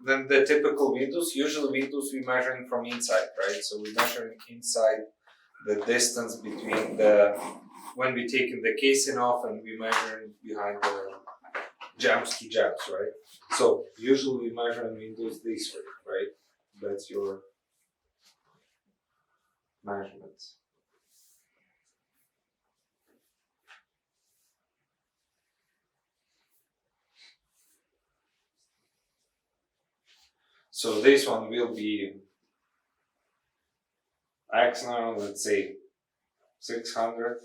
than the typical windows. Usually windows we measuring from inside, right? So we're measuring inside the distance between when we taking the casing off and we measuring behind the jambs to jambs, right? So usually we measuring windows this way, right? That's your measurements. So this one will be X now, let's say 600.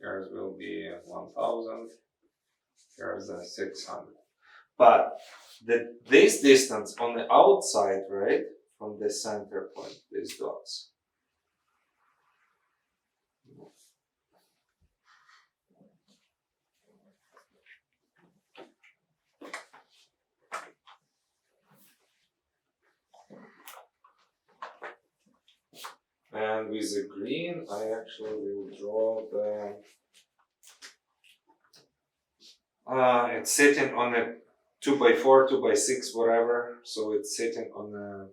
Yours will be 1000. Here's a 600. But this distance on the outside, right, from the center point, these dots. And with the green, I actually will draw the. It's sitting on a 2x4, 2x6, whatever. So it's sitting on a.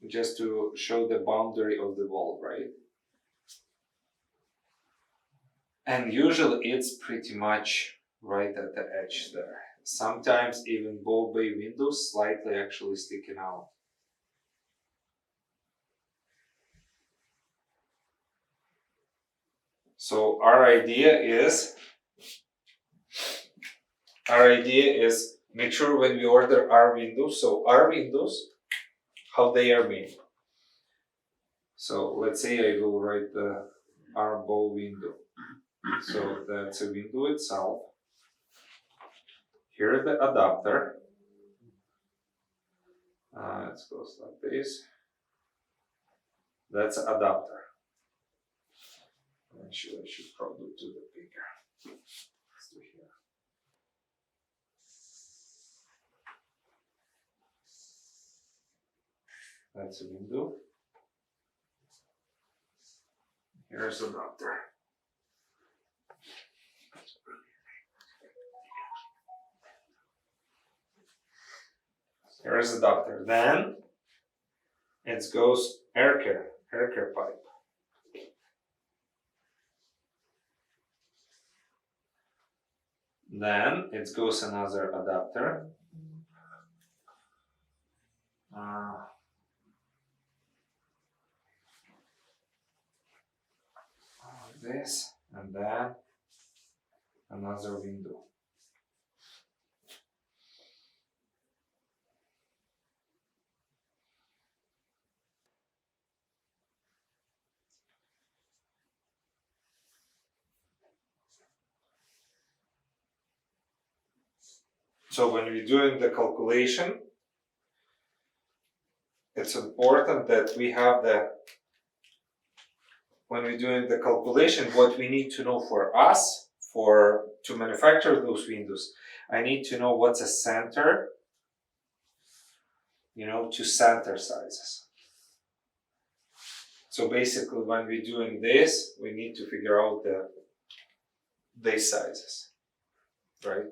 Just to show the boundary of the wall, right? And usually it's pretty much right at the edge there. Sometimes even bow bay windows slightly actually sticking out. So our idea is make sure when we order our windows, so our windows, how they are made. So let's say I will write the our bow window. So that's a window itself. Here is the adapter. It goes like this. That's an adapter. Actually, I should probably do the bigger. Let's do here. That's a window. Here's an adapter. Here's the adapter. Then it goes air care pipe. Then it goes another adapter. This and then another window. So when we're doing the calculation, it's important that we have when we're doing the calculation, what we need to know for us, to manufacture those windows, I need to know what's a center, to center sizes. So basically when we're doing this, we need to figure out these sizes, right?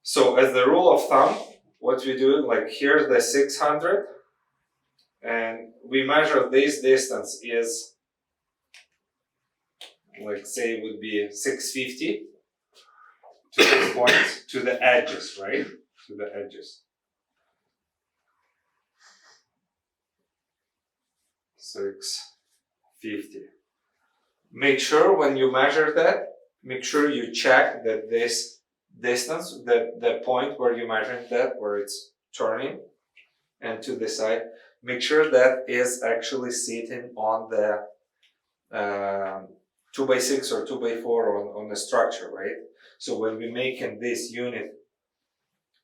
So as the rule of thumb, what we do, like here's the 600, and we measure this distance is, like say it would be 650 to this point, to the edges, right? To the edges. 650. Make sure when you measure that, make sure you check that this distance, the point where you're measuring that, where it's turning and to the side, make sure that is actually sitting on the 2x6 or 2x4 on the structure, right? So when we're making this unit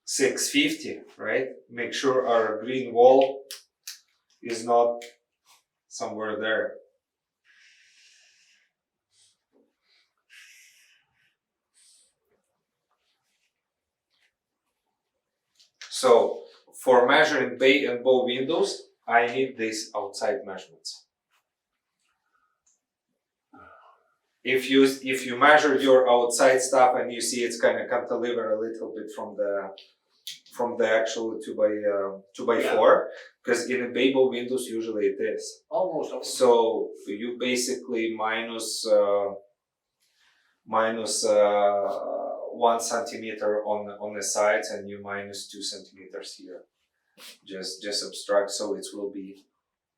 650, right, make sure our green wall is not somewhere there. So for measuring bay and bow windows, I need these outside measurements. if you measure your outside stuff and you see it's kind of cantilever a little bit from the actual 2x4, because in a bay bow windows usually it is. Almost. So you basically minus 1 centimeter on the sides, and you minus 2 centimeters here. Just subtract, so it will be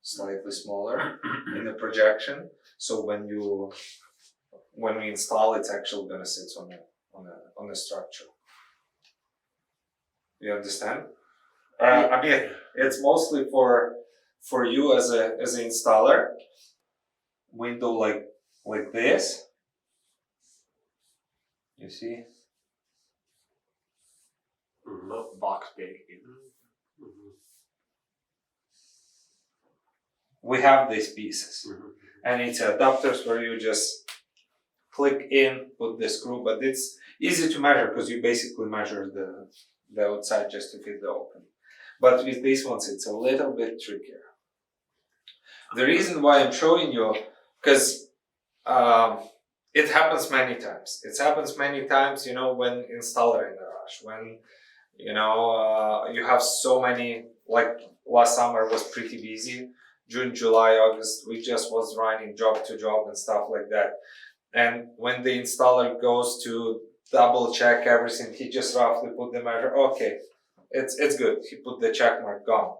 slightly smaller in the projection. So when we install, it's actually gonna sit on the structure. You understand? I mean, it's mostly for you as an installer. Window like this. You see? Box big. We have these pieces, and it's adapters where you just click in, put the screw, but it's easy to measure because you basically measure the outside just to fit the opening. But with these ones, it's a little bit trickier. The reason why I'm showing you, because it happens many times. It happens many times, when installer in a rush, when, you have so many, like last summer was pretty busy. June, July, August, we just was running job to job and stuff like that. And when the installer goes to double check everything, he just roughly put the measure, okay, it's good. He put the check mark gone.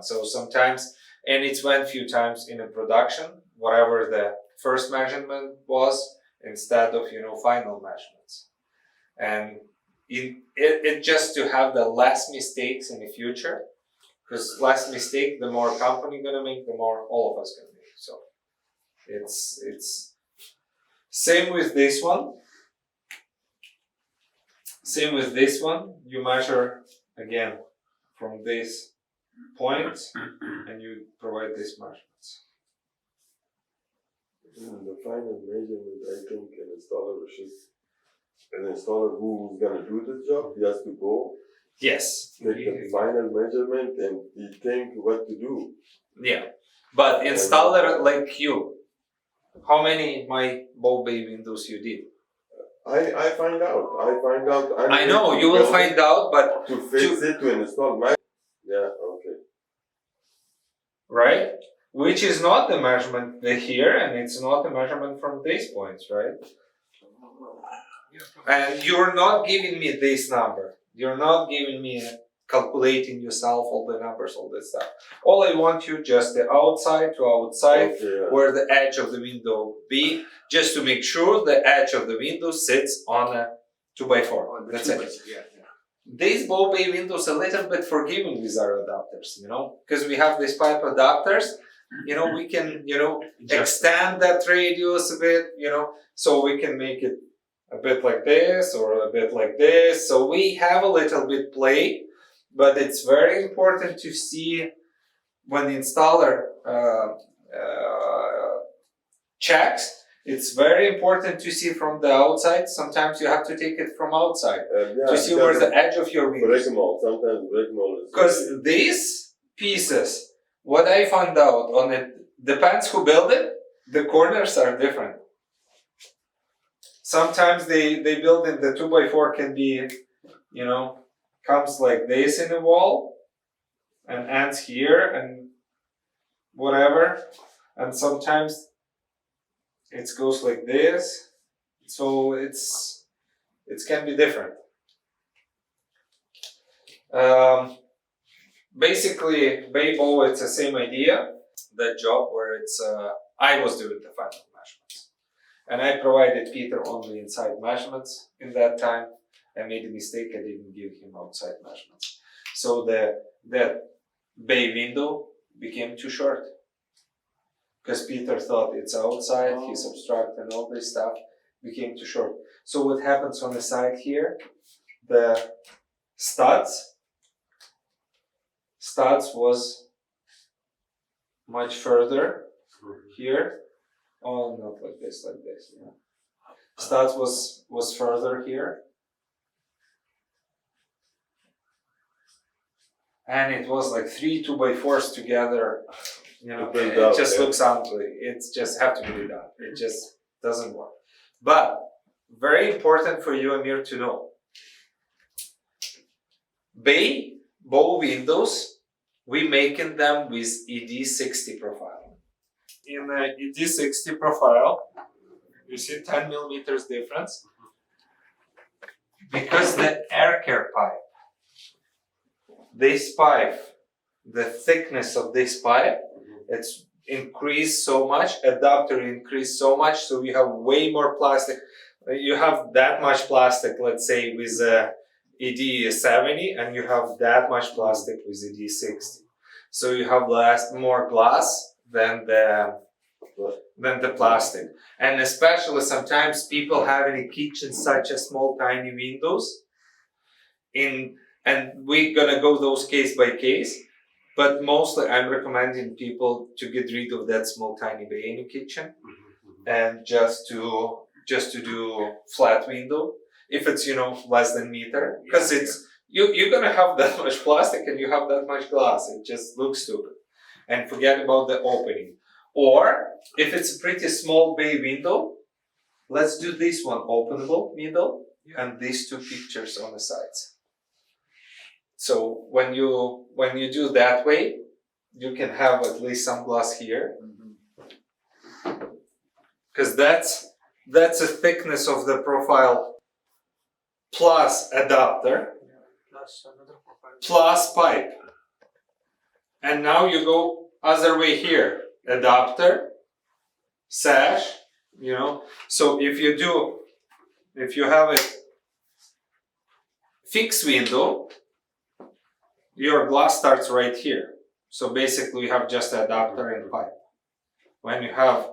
So sometimes, and it's went few times in a production, whatever the first measurement was, instead of, final measurements. And it just to have the less mistakes in the future, because less mistake, the more company gonna make, the more all of us gonna make. So it's same with this one. You measure again from this point, and you provide these measurements. The final measurement, I think an installer who's gonna do the job, he has to go Yes. take the final measurement and he think what to do. Yeah. But installer like you, how many my bow bay windows you did? I find out. I know you will find out, but to fix it, to install my. Yeah, okay. Right? Which is not the measurement here, and it's not the measurement from these points, right? And you're not giving me this number. You're not giving me calculating yourself all the numbers, all this stuff. All I want you just the outside to outside, Okay, yeah. where the edge of the window be, just to make sure the edge of the window sits on a 2x4. That's it. Yeah. These bow bay windows a little bit forgiving with our adapters, because we have these pipe adapters. We can, extend that radius a bit, so we can make it a bit like this or a bit like this. So we have a little bit play, but it's very important to see when the installer checks. It's very important to see from the outside. Sometimes you have to take it from outside to see where's the edge of your windows. Sometimes brick mold is. Because these pieces, what I found out on it, depends who build it, the corners are different. Sometimes they build it, the 2x4 can be, comes like this in the wall and ends here and whatever. And sometimes it goes like this. So it can be different. Basically, bay bow, it's the same idea. That job where it's I was doing the final measurements, and I provided Peter only inside measurements. In that time, I made a mistake. I didn't give him outside measurements, so that bay window became too short because Peter thought it's outside. He subtracted and all this stuff became too short. So what happens on the side here? The studs was much further here. Oh, not like this, yeah. Studs was further here. And it was like 3 2x4s together. It just looks ugly. It just have to be done. It just doesn't work. But very important for you, Amir, to know. Bow windows, we making them with ED60 profile. In the ED60 profile, you see 10 millimeters difference because the air care pipe, the thickness of this pipe, it's increased so much, adapter increased so much, so you have way more plastic. You have that much plastic, let's say, with ED70, and you have that much plastic with ED60. So you have more glass than the plastic. And especially sometimes people have in a kitchen such a small tiny windows and we're gonna go those case by case, but mostly I'm recommending people to get rid of that small tiny bay in the kitchen and just to do flat window if it's less than meter, because it's you're gonna have that much plastic and you have that much glass. It just looks stupid. And forget about the opening. Or if it's a pretty small bay window, let's do this one openable middle and these two pictures on the sides. So when you do that way, you can have at least some glass here, because that's a thickness of the profile plus adapter plus pipe. And now you go other way here, adapter, sash, So if you have a fixed window, your glass starts right here. So basically you have just adapter and pipe. When you have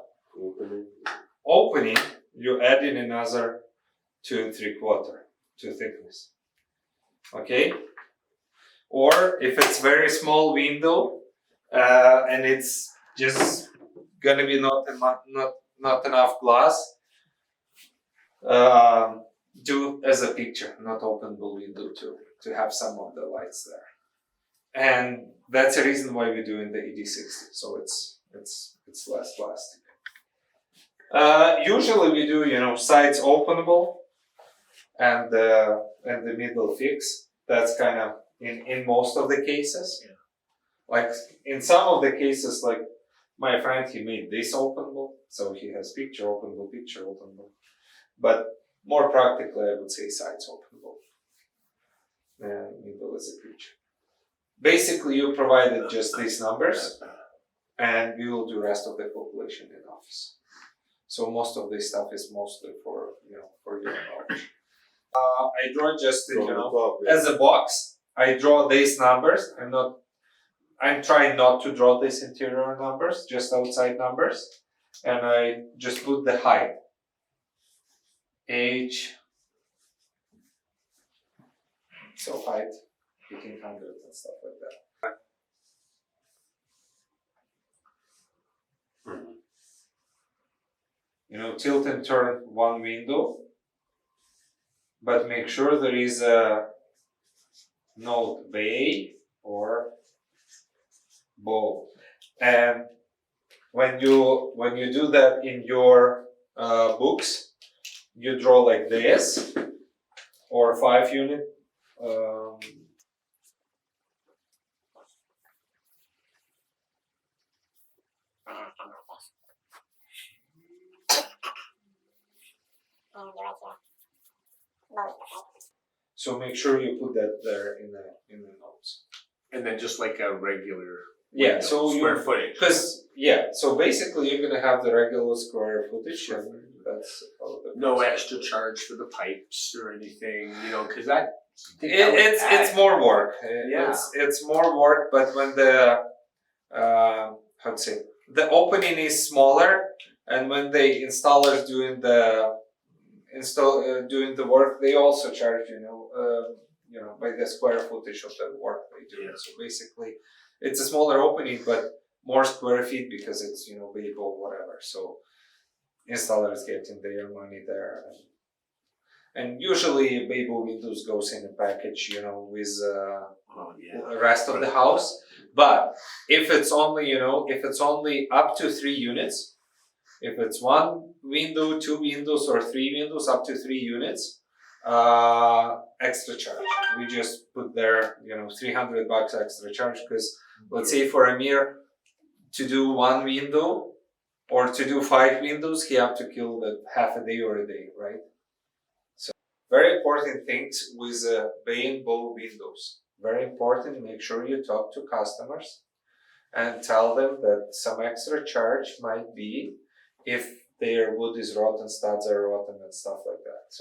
opening, you add in another 2 3/4 to thickness. Okay? Or if it's very small window and it's just gonna be not enough glass, do as a picture, not openable window to have some of the lights there. And that's the reason why we're doing the ED60, so it's less plastic. Usually we do sides openable and the middle fixed. That's kind of in most of the cases. Yeah. Like in some of the cases, like my friend, he made this openable, so he has picture openable. But more practically, I would say sides openable. And middle is a picture. Basically, you provided just these numbers, and we will do rest of the population in office. So most of this stuff is mostly for your knowledge. I draw just as a box. I draw these numbers. I'm trying not to draw these interior numbers, just outside numbers, and I just put the height, age, so height, 1800 and stuff like that. Tilt and turn one window, but make sure there is a note bay or bow. And when you do that in your books, you draw like this or 5 unit. So make sure you put that there in the notes. And then just like a regular So square footage. So basically you're gonna have the regular square footage, and that's how the No extra charge for the pipes or anything, because it's more work. Yeah. It's more work, but when the the opening is smaller, and when the installers doing the work, they also charge by the square footage of the work they do. Yeah. So basically, it's a smaller opening, but more square feet because it's Weibo whatever. So installers getting their money there, and usually Weibo windows goes in a package, with the rest of the house. But if it's only up to 3 units, If it's one window, two windows, or three windows, up to 3 units, extra charge. We just put there, $300 extra charge, because let's say for Amir to do one window or to do 5 windows, he have to kill that half a day or a day, right? So very important things with bay and bow windows. Very important. Make sure you talk to customers and tell them that some extra charge might be if their wood is rotten, studs are rotten, and stuff like that.